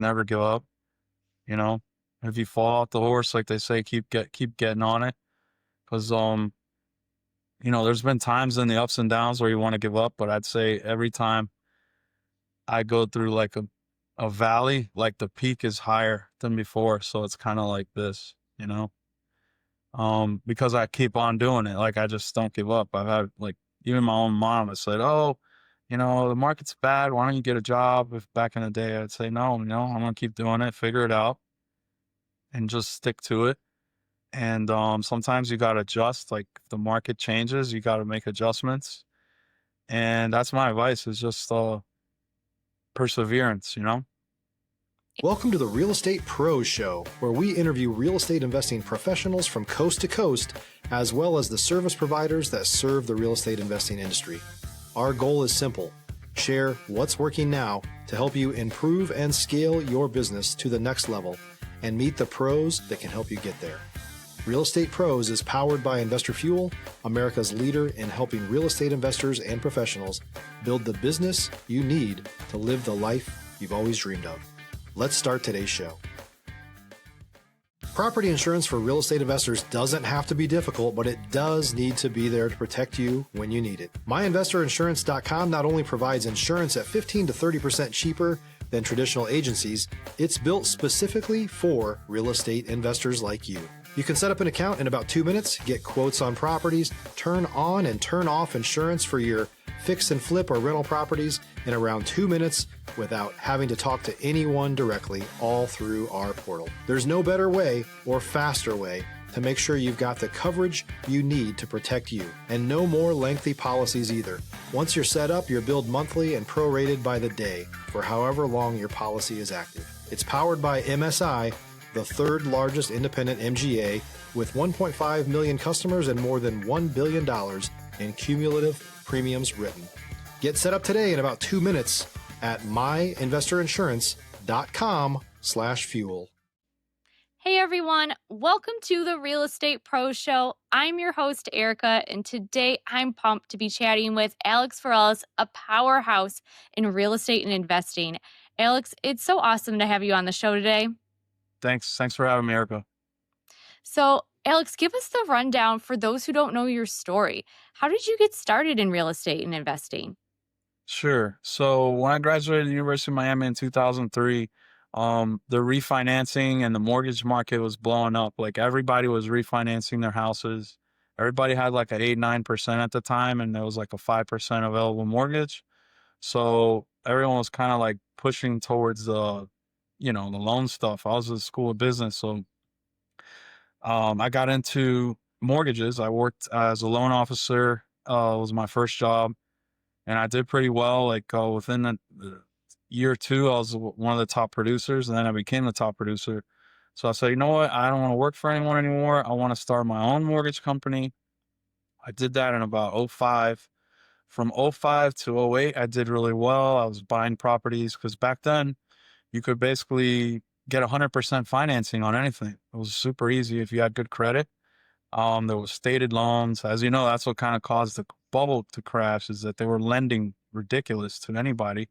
never give up. You know, if you fall off the horse, like they say, keep getting on it. Cause, there's been times in the ups and downs where you want to give up, but I'd say every time I go through like a valley, like the peak is higher than before. So it's kind of like this, because I keep on doing it. Like I just don't give up. I've had like, even my own mom has said, "Oh, the market's bad. Why don't you get a job?" If back in the day, I'd say, no, I'm going to keep doing it, figure it out and just stick to it. And sometimes you got to adjust. Like if the market changes, you got to make adjustments. And that's my advice, is just perseverance. Welcome to the Real Estate Pros Show, where we interview real estate investing professionals from coast to coast, as well as the service providers that serve the real estate investing industry. Our goal is simple: share what's working now to help you improve and scale your business to the next level and meet the pros that can help you get there. Real Estate Pros is powered by Investor Fuel, America's leader in helping real estate investors and professionals build the business you need to live the life you've always dreamed of. Let's start today's show. Property insurance for real estate investors doesn't have to be difficult, but it does need to be there to protect you when you need it. MyInvestorInsurance.com not only provides insurance at 15 to 30% cheaper than traditional agencies, it's built specifically for real estate investors like you. You can set up an account in about 2 minutes, get quotes on properties, turn on and turn off insurance for your fix and flip or rental properties in around 2 minutes without having to talk to anyone directly, all through our portal. There's no better way or faster way to make sure you've got the coverage you need to protect you, and no more lengthy policies either. Once you're set up, you're billed monthly and prorated by the day for however long your policy is active. It's powered by MSI, the third largest independent MGA, with 1.5 million customers and more than $1 billion in cumulative premiums written. Get set up today in about 2 minutes at myinvestorinsurance.com/fuel. Hey everyone, welcome to the Real Estate Pros Show. I'm your host, Erika, and today I'm pumped to be chatting with Alex Virelles, a powerhouse in real estate and investing. Alex, it's so awesome to have you on the show today. Thanks for having me, Erika. So, Alex, give us the rundown for those who don't know your story. How did you get started in real estate and investing? Sure. So when I graduated the University of Miami in 2003, the refinancing and the mortgage market was blowing up. Like everybody was refinancing their houses. Everybody had like an 8-9% at the time, and there was like a 5% available mortgage. So everyone was kind of like pushing towards the loan stuff. I was in school of business, so I got into mortgages. I worked as a loan officer. Was my first job, and I did pretty well. Like within the year or two, I was one of the top producers, and then I became the top producer. So I said, you know what? I don't want to work for anyone anymore. I want to start my own mortgage company. I did that in about '05. From '05 to '08, I did really well. I was buying properties because back then you could basically get 100% financing on anything. It was super easy if you had good credit. There was stated loans. As you know, that's what kind of caused the bubble to crash, is that they were lending ridiculous to anybody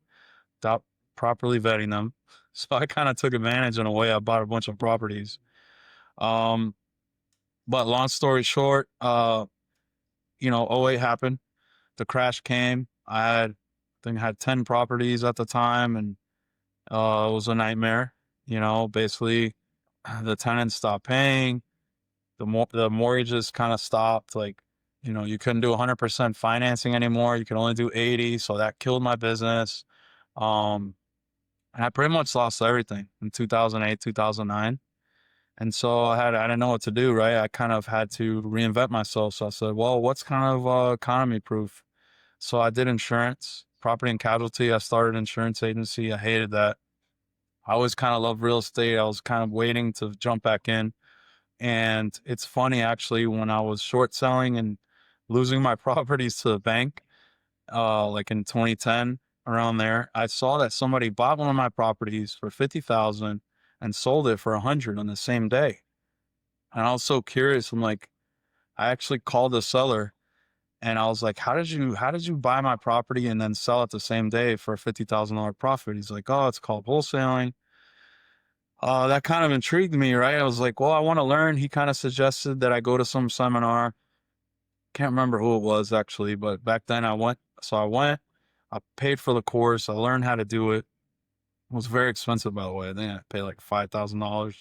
without properly vetting them. So I kind of took advantage in a way. I bought a bunch of properties. But long story short, '08 happened. The crash came. I think I had 10 properties at the time, and it was a nightmare. Basically the tenants stopped paying. The mortgages kind of stopped. Like, you couldn't do 100% financing anymore. You could only do 80. So that killed my business. And I pretty much lost everything in 2008, 2009. And so I didn't know what to do, right? I kind of had to reinvent myself. So I said, well, what's kind of economy proof? So I did insurance, property and casualty. I started an insurance agency. I hated that. I always kind of loved real estate. I was kind of waiting to jump back in. And it's funny, actually, when I was short selling and losing my properties to the bank, like in 2010, around there, I saw that somebody bought one of my properties for $50,000 and sold it for $100 on the same day. And I was so curious. I'm like, I actually called the seller and I was like, how did you buy my property and then sell it the same day for a $50,000 profit? He's like, oh, it's called wholesaling. That kind of intrigued me, right? I was like, well, I want to learn. He kind of suggested that I go to some seminar. Can't remember who it was actually, but back then I went. So I went, I paid for the course. I learned how to do it. It was very expensive, by the way. I think I paid like $5,000.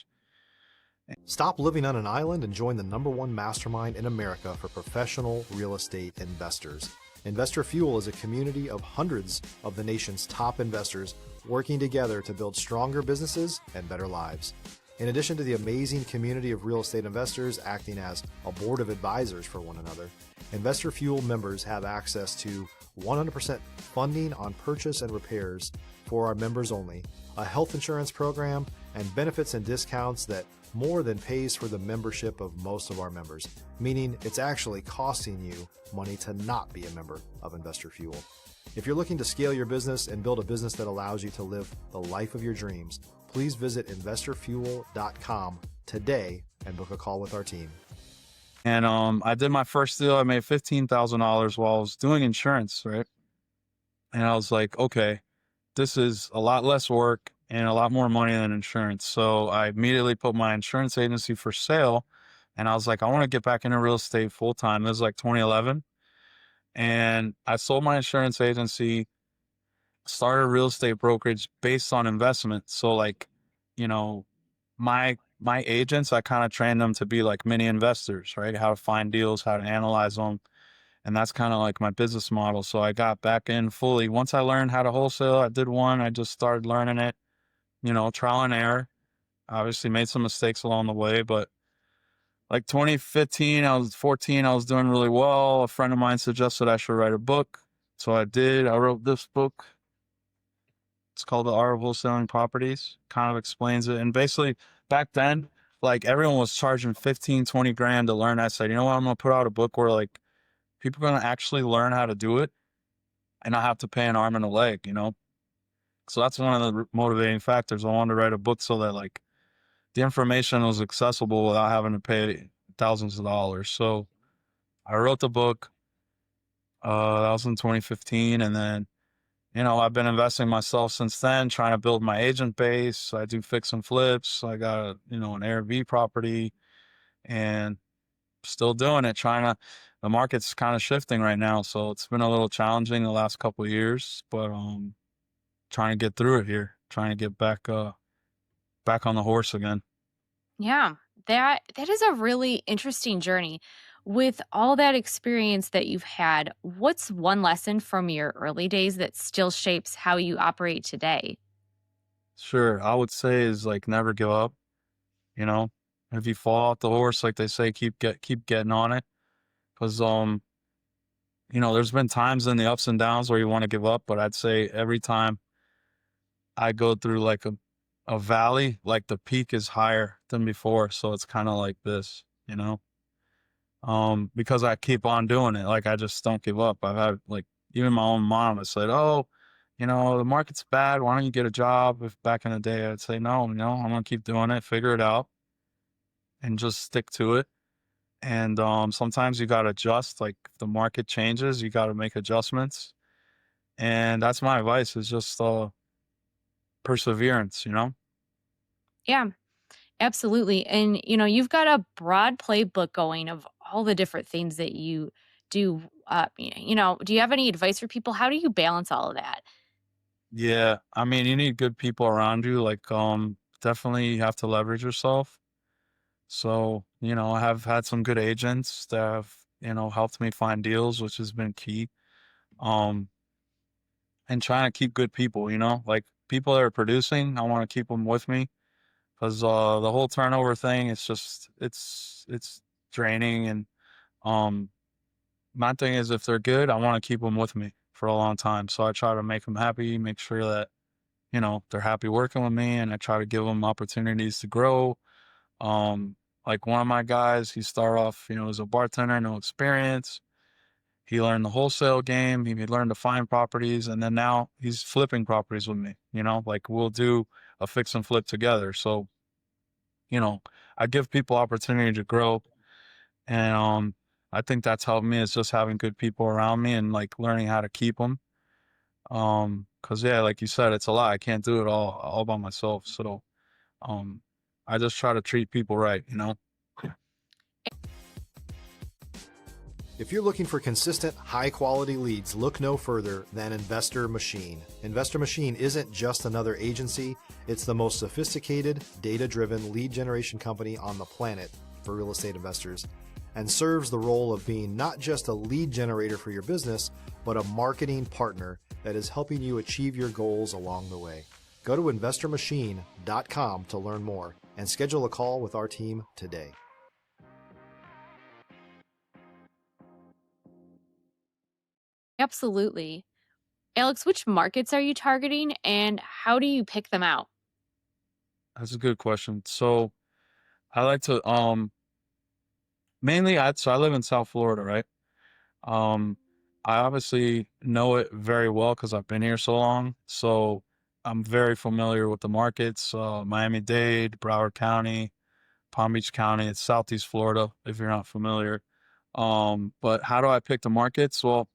Stop living on an island and join the #1 mastermind in America for professional real estate investors. Investor Fuel is a community of hundreds of the nation's top investors working together to build stronger businesses and better lives. In addition to the amazing community of real estate investors acting as a board of advisors for one another, Investor Fuel members have access to 100% funding on purchase and repairs for our members only, a health insurance program, and benefits and discounts that more than pays for the membership of most of our members, meaning it's actually costing you money to not be a member of Investor Fuel. If you're looking to scale your business and build a business that allows you to live the life of your dreams, please visit investorfuel.com today and book a call with our team. And I did my first deal. I made $15,000 while I was doing insurance, right? And I was like, okay, this is a lot less work and a lot more money than insurance. So I immediately put my insurance agency for sale. And I was like, I want to get back into real estate full time. This was like 2011. And I sold my insurance agency, started a real estate brokerage based on investment. So like, you know, my agents, I kind of trained them to be like mini investors, right? How to find deals, how to analyze them. And that's kind of like my business model. So I got back in fully. Once I learned how to wholesale, I did one. I just started learning it, trial and error. Obviously made some mistakes along the way, but like 2015, I was 14, I was doing really well. A friend of mine suggested I should write a book. So I did. I wrote this book. It's called The Art of Wholesaling Properties. Kind of explains it. And basically back then, like everyone was charging 15, 20 grand to learn. I said, you know what? I'm going to put out a book where like people are going to actually learn how to do it and not have to pay an arm and a leg, So that's one of the motivating factors. I wanted to write a book so that like the information was accessible without having to pay thousands of dollars. So I wrote the book. That was in 2015. And then, I've been investing myself since then, trying to build my agent base. I do fix and flips. I got, an Airbnb property and still doing it, the market's kind of shifting right now. So it's been a little challenging the last couple of years, but trying to get through it here, trying to get back on the horse again. Yeah, that is a really interesting journey. With all that experience that you've had, what's one lesson from your early days that still shapes how you operate today? Sure. I would say is like never give up, you know. If you fall off the horse, like they say, keep getting on it. Cause there's been times in the ups and downs where you want to give up, but I'd say every time I go through like a valley, like the peak is higher than before. So it's kind of like this, because I keep on doing it. Like I just don't give up. I've had like even my own mom has said, oh, the market's bad. Why don't you get a job? If back in the day I'd say, no, I'm going to keep doing it, figure it out and just stick to it. And sometimes you got to adjust. Like if the market changes, you got to make adjustments. And that's my advice is just perseverance, Yeah, absolutely. And, you've got a broad playbook going of all the different things that you do. Do you have any advice for people? How do you balance all of that? Yeah. I mean, you need good people around you. Like, definitely you have to leverage yourself. So, I have had some good agents that have, helped me find deals, which has been key. And trying to keep good people, like people that are producing, I want to keep them with me because the whole turnover thing, it's draining. And my thing is if they're good, I want to keep them with me for a long time. So I try to make them happy, make sure that, they're happy working with me, and I try to give them opportunities to grow. Like one of my guys, he started off, as a bartender, no experience. He learned the wholesale game. He learned to find properties, and then now he's flipping properties with me. Like we'll do a fix and flip together. So, I give people opportunity to grow, and I think that's helped me is just having good people around me and like learning how to keep them. Because yeah, like you said, it's a lot. I can't do it all by myself. So, I just try to treat people right, you know? If you're looking for consistent, high-quality leads, look no further than Investor Machine. Investor Machine isn't just another agency. It's the most sophisticated, data-driven lead generation company on the planet for real estate investors, and serves the role of being not just a lead generator for your business, but a marketing partner that is helping you achieve your goals along the way. Go to investormachine.com to learn more and schedule a call with our team today. Absolutely. Alex, which markets are you targeting and how do you pick them out? That's a good question. So I like to, mainly, so I live in South Florida, right? Um, I obviously know it very well because I've been here so long. So I'm very familiar with the markets, Miami-Dade, Broward County, Palm Beach County. It's Southeast Florida, if you're not familiar. But how do I pick the markets? Well,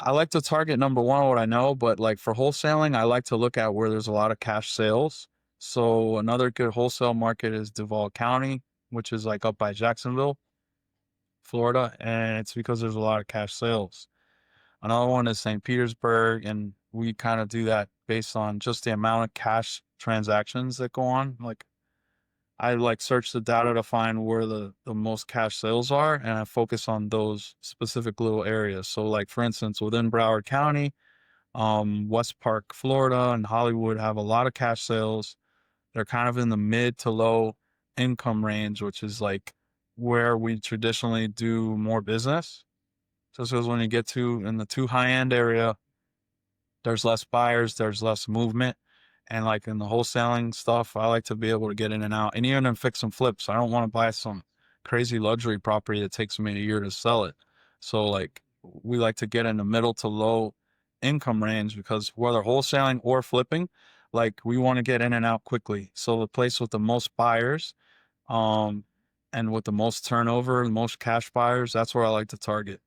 I like to target number one, what I know, but like for wholesaling, I like to look at where there's a lot of cash sales. So another good wholesale market is Duval County, which is like up by Jacksonville, Florida, and it's because there's a lot of cash sales. Another one is St. Petersburg, and we kind of do that based on just the amount of cash transactions that go on. Like I like search the data to find where the most cash sales are, and I focus on those specific little areas. So like for instance, within Broward County, West Park, Florida, and Hollywood have a lot of cash sales. They're kind of in the mid to low income range, which is like where we traditionally do more business. So this is when you get to in the too high end area, there's less buyers, there's less movement. And like in the wholesaling stuff, I like to be able to get in and out. And even in fix and flips, I don't want to buy some crazy luxury property that takes me a year to sell it. So like we like to get in the middle to low income range because whether wholesaling or flipping, like we want to get in and out quickly. So the place with the most buyers, um, and with the most turnover, the most cash buyers, that's where I like to target.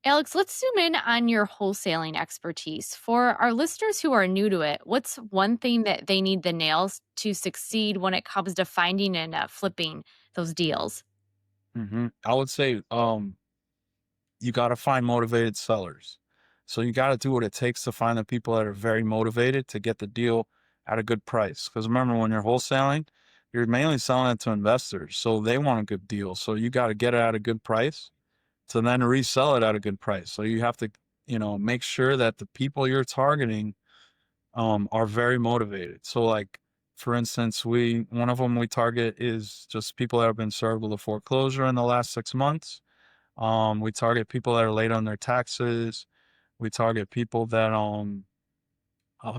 Alex, let's zoom in on your wholesaling expertise. For our listeners who are new to it, what's one thing that they need the nails to succeed when it comes to finding and flipping those deals? I would say, you got to find motivated sellers. So you got to do what it takes to find the people that are very motivated to get the deal at a good price. Because remember, when you're wholesaling, you're mainly selling it to investors. So they want a good deal. So you got to get it at a good price to then resell it at a good price. So you have to, make sure that the people you're targeting are very motivated. So like, for instance, one of them we target is just people that have been served with a foreclosure in the last 6 months. We target people that are late on their taxes. We target people that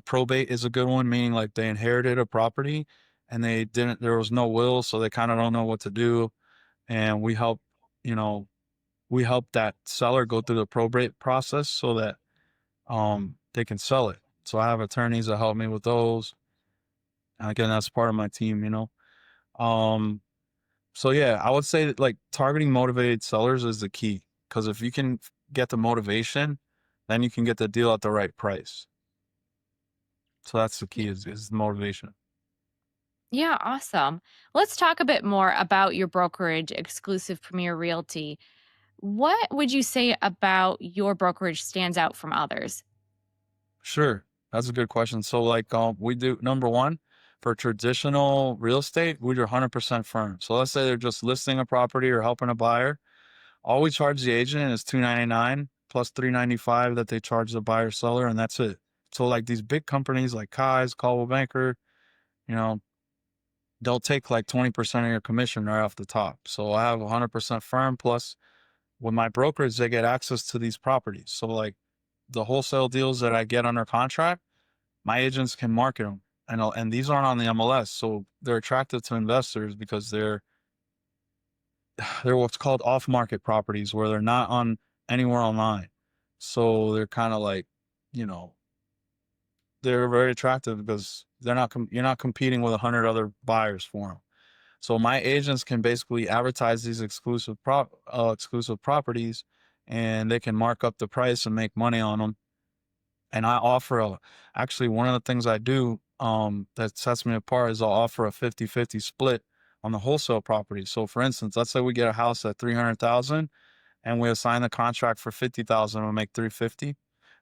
probate is a good one, meaning like they inherited a property and there was no will, so they kind of don't know what to do. And you know, we help that seller go through the probate process so that they can sell it. So I have attorneys that help me with those. And again, that's part of my team. Um, so yeah, I would say that like targeting motivated sellers is the key because if you can get the motivation, then you can get the deal at the right price. So that's the key is the motivation. Yeah, awesome. Let's talk a bit more about your brokerage, Exclusive Premier Realty. What would you say about your brokerage stands out from others? Sure. That's a good question. So like we do number one for traditional real estate, we do 100% firm. So let's say they're just listing a property or helping a buyer. All we charge the agent is $299 plus $395 that they charge the buyer seller, and that's it. So like these big companies like Kai's, Coldwell Banker, you know, they'll take like 20% of your commission right off the top. So I have 100% firm plus with my brokerage, they get access to these properties. So like the wholesale deals that I get under contract, my agents can market them. And these aren't on the MLS. So they're attractive to investors because they're what's called off market properties where they're not on anywhere online. So they're kind of like, you know, they're very attractive because you're not competing with 100 other buyers for them. So my agents can basically advertise these exclusive properties, and they can mark up the price and make money on them. And I offer actually one of the things I do that sets me apart is I'll offer a 50-50 split on the wholesale property. So for instance, let's say we get a house at 300,000 and we assign the contract for 50,000, we'll make 350.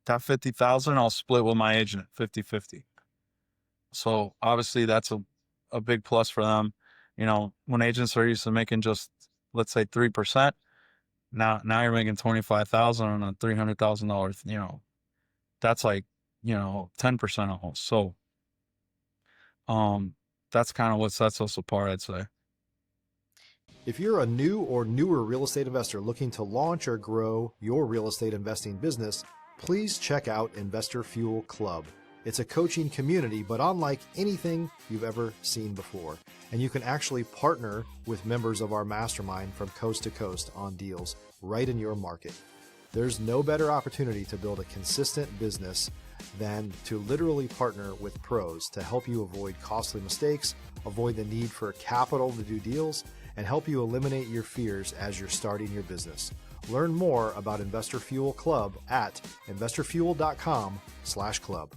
That 50,000 I'll split with my agent 50-50. So obviously that's a big plus for them. You know, when agents are used to making just, let's say, 3%, now you're making 25,000 on a $300,000, you know, that's like, you know, 10% almost. So that's kind of what sets us apart, I'd say. If you're a new or newer real estate investor looking to launch or grow your real estate investing business, please check out Investor Fuel Club. It's a coaching community, but unlike anything you've ever seen before. And you can actually partner with members of our mastermind from coast to coast on deals right in your market. There's no better opportunity to build a consistent business than to literally partner with pros to help you avoid costly mistakes, avoid the need for capital to do deals, and help you eliminate your fears as you're starting your business. Learn more about Investor Fuel Club at investorfuel.com/club.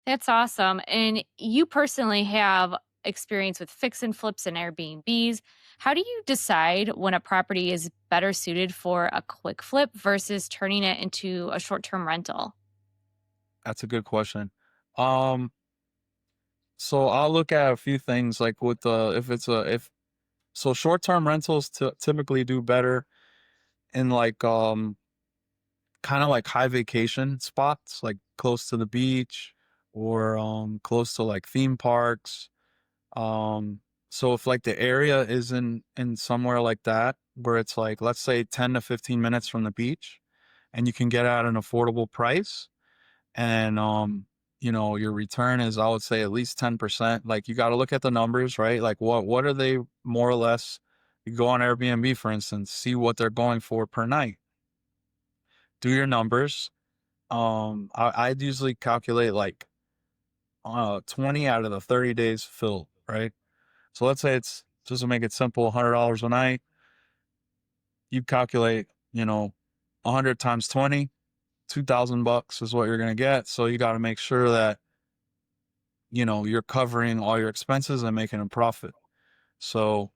That's awesome. And you personally have experience with fix and flips and Airbnbs. How do you decide when a property is better suited for a quick flip versus turning it into a short-term rental? That's a good question. So I'll look at a few things like with the, if so short-term rentals typically do better in like, kind of like high vacation spots, like close to the beach or, close to like theme parks. So if like the area is in somewhere like that, where it's like, let's say 10 to 15 minutes from the beach and you can get at an affordable price and, you know, your return is, I would say at least 10%. Like you got to look at the numbers, right? Like what are they more or less? You go on Airbnb, for instance, see what they're going for per night. Do your numbers. I'd usually calculate like 20 out of the 30 days filled, right? So let's say it's, just to make it simple, $100 a night. You calculate, you know, 100 times 20, $2,000 is what you're going to get. So you got to make sure that, you know, you're covering all your expenses and making a profit. So,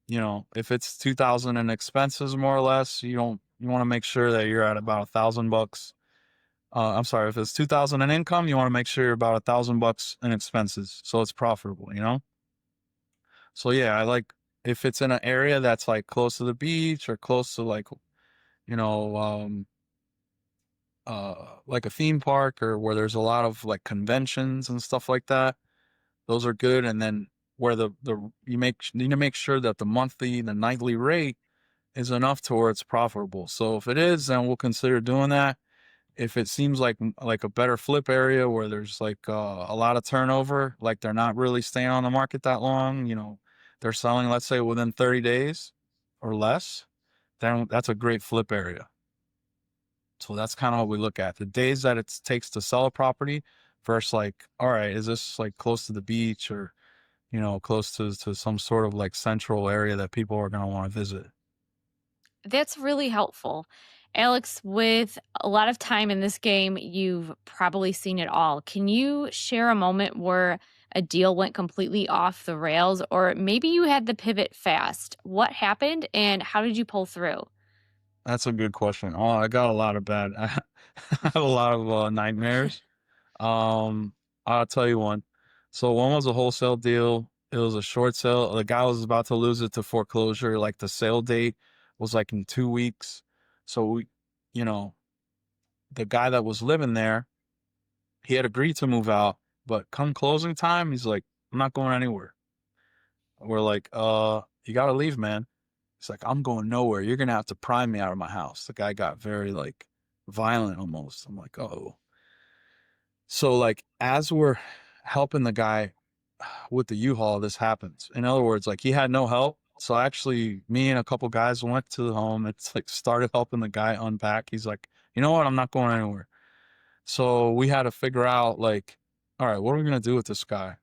you know, if it's 2,000 in expenses, more or less, you want to make sure that you're at about $1,000. I'm sorry, if it's 2,000 in income, you want to make sure you're about $1,000 in expenses. So it's profitable, you know? So yeah, I like, if it's in an area that's like close to the beach or close to like, you know, like a theme park or where there's a lot of like conventions and stuff like that, those are good. And then where you need to make sure that the nightly rate is enough to where it's profitable. So if it is, then we'll consider doing that. If it seems like a better flip area where there's like a lot of turnover, like they're not really staying on the market that long, you know, they're selling, let's say within 30 days or less, then that's a great flip area. So that's kind of what we look at. The days that it takes to sell a property versus like, all right, is this like close to the beach or, you know, close to some sort of like central area that people are going to want to visit. That's really helpful. Alex, with a lot of time in this game, you've probably seen it all. Can you share a moment where a deal went completely off the rails, or maybe you had to pivot fast? What happened and how did you pull through? That's a good question. Oh, I got a lot of bad, I have a lot of nightmares. I'll tell you one. So one was a wholesale deal. It was a short sale. The guy was about to lose it to foreclosure. Like the sale date was like in 2 weeks. So you know, the guy that was living there, he had agreed to move out, but come closing time, he's like, I'm not going anywhere. We're like, you gotta leave, man. He's like, I'm going nowhere. You're gonna have to pry me out of my house. The guy got very like violent almost. I'm like, oh. So like as we're helping the guy with the U-Haul, this happens. In other words, like he had no help. So actually me and a couple guys went to the home. It's like started helping the guy unpack. He's like, you know what? I'm not going anywhere. So we had to figure out like, all right, what are we gonna do with this guy?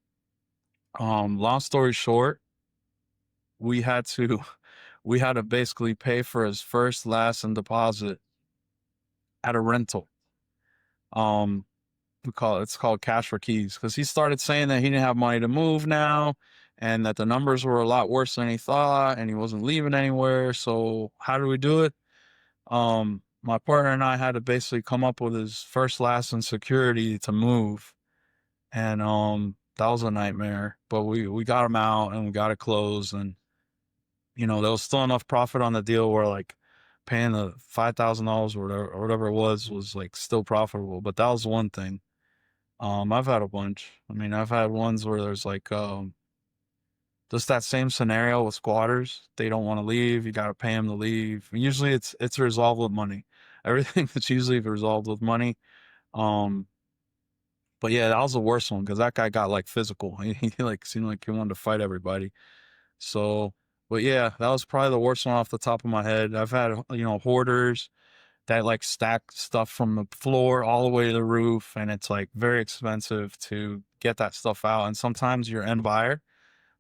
Long story short, we had to basically pay for his first, last, and deposit at a rental. Um, it's called cash for keys, because he started saying that he didn't have money to move now, and that the numbers were a lot worse than he thought, and he wasn't leaving anywhere. So how do we do it? My partner and I had to basically come up with his first, last, and security to move, and that was a nightmare. But we got him out and we got it closed, and there was still enough profit on the deal where like paying the $5,000 or whatever it was like still profitable. But that was one thing. I've had a bunch. I mean, I've had ones where there's like just that same scenario with squatters. They don't want to leave. You got to pay them to leave. Usually it's resolved with money. Everything that's usually resolved with money. Um, but yeah, that was the worst one because that guy got like physical. He like seemed like he wanted to fight everybody. So, but yeah, that was probably the worst one off the top of my head. I've had, hoarders that like stack stuff from the floor all the way to the roof, and it's like very expensive to get that stuff out. And sometimes your end buyer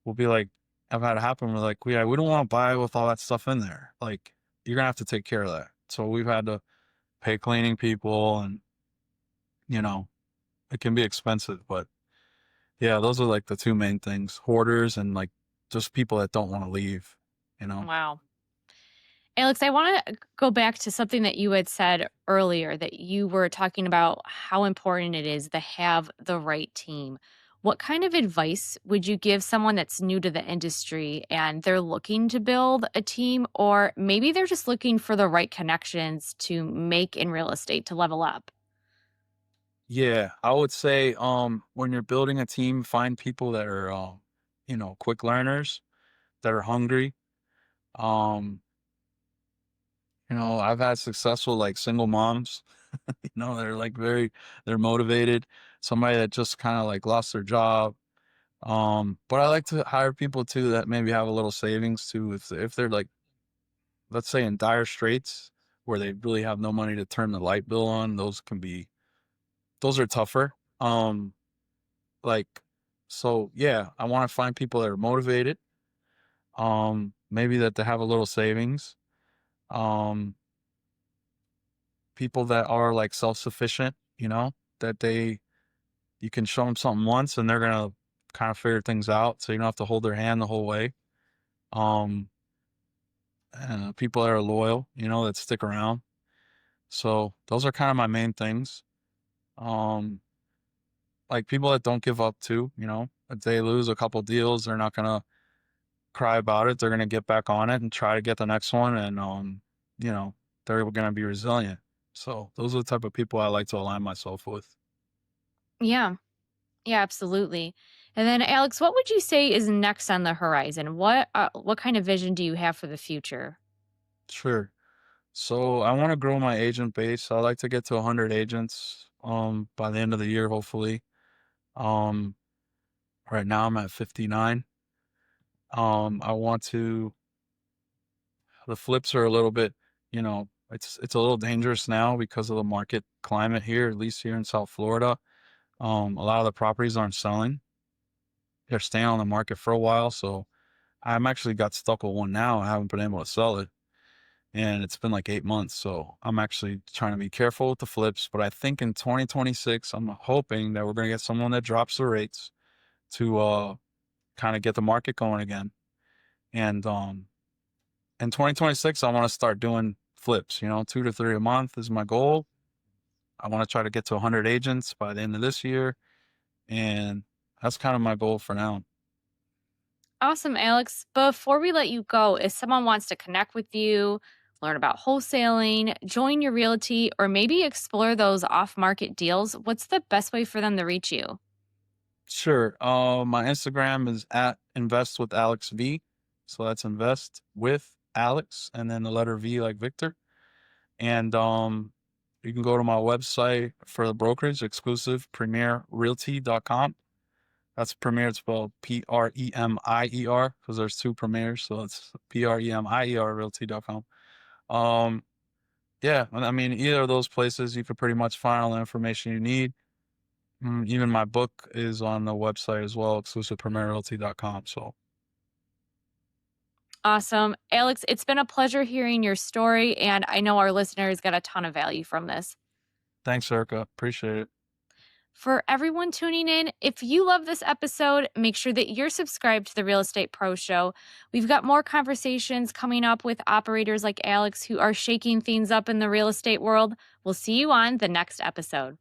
will be like, I've had it happen. We're like, we don't want to buy with all that stuff in there. Like, you're gonna have to take care of that. So we've had to pay cleaning people, and it can be expensive. But yeah, those are like the two main things: hoarders and like just people that don't want to leave. Wow. Alex, I want to go back to something that you had said earlier, that you were talking about how important it is to have the right team. What kind of advice would you give someone that's new to the industry and they're looking to build a team, or maybe they're just looking for the right connections to make in real estate to level up? Yeah, I would say when you're building a team, find people that are quick learners, that are hungry. Um, I've had successful like single moms, they're like they're motivated. Somebody that just kind of like lost their job. But I like to hire people too that maybe have a little savings too. If they're like, let's say in dire straits where they really have no money to turn the light bill on, those are tougher. Like, so yeah, I want to find people that are motivated. Maybe that they have a little savings. Um, People that are like self-sufficient, that you can show them something once and they're gonna kind of figure things out, so you don't have to hold their hand the whole way. Um, People that are loyal, that stick around. So those are kind of my main things. Um, like people that don't give up too, if they lose a couple deals, they're not gonna cry about it. They're gonna get back on it and try to get the next one, and you know, they're gonna be resilient. So those are the type of people I like to align myself with. Yeah. Yeah, absolutely. And then, Alex, what would you say is next on the horizon? What kind of vision do you have for the future? Sure. So I want to grow my agent base. I like to get to 100 agents by the end of the year, hopefully. Um right now I'm at 59. I want to The flips are a little bit, it's a little dangerous now because of the market climate here, at least here in South Florida. A lot of the properties aren't selling. They're staying on the market for a while, so I'm actually got stuck with one now. I haven't been able to sell it, and it's been like 8 months. So I'm actually trying to be careful with the flips. But I think in 2026, I'm hoping that we're going to get someone that drops the rates to kind of get the market going again. And in 2026, I want to start doing flips. 2 to 3 a month is my goal. I want to try to get to 100 agents by the end of this year, and that's kind of my goal for now. Awesome, Alex. Before we let you go, if someone wants to connect with you, learn about wholesaling, join your realty, or maybe explore those off market deals, what's the best way for them to reach you? Sure. My Instagram is at invest with Alex V. So that's invest with Alex and then the letter V like Victor. And you can go to my website for the brokerage exclusive premierrealty.com. That's Premier, it's spelled Premier because there's two premiers. So it's Premier realty.com. Yeah, I mean, either of those places, you could pretty much find all the information you need. Even my book is on the website as well, exclusivepremierrealty.com. So Awesome. Alex, it's been a pleasure hearing your story, and I know our listeners got a ton of value from this. thanks, Erika. Appreciate it. For everyone tuning in, if you love this episode, make sure that you're subscribed to the Real Estate Pro Show. We've got more conversations coming up with operators like Alex who are shaking things up in the real estate world. We'll see you on the next episode.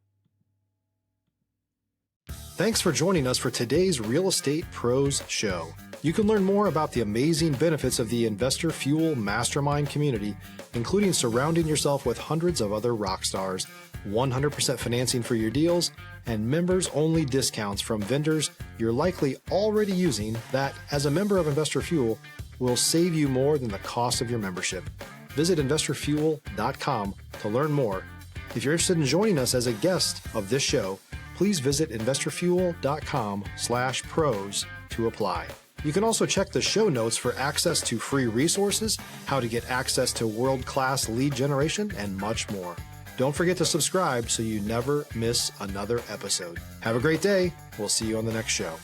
Thanks for joining us for today's Real Estate Pros Show. You can learn more about the amazing benefits of the Investor Fuel Mastermind community, including surrounding yourself with hundreds of other rock stars, 100% financing for your deals, and members-only discounts from vendors you're likely already using that, as a member of Investor Fuel, will save you more than the cost of your membership. Visit investorfuel.com to learn more. If you're interested in joining us as a guest of this show, please visit investorfuel.com/pros to apply. You can also check the show notes for access to free resources, how to get access to world-class lead generation, and much more. Don't forget to subscribe so you never miss another episode. Have a great day. We'll see you on the next show.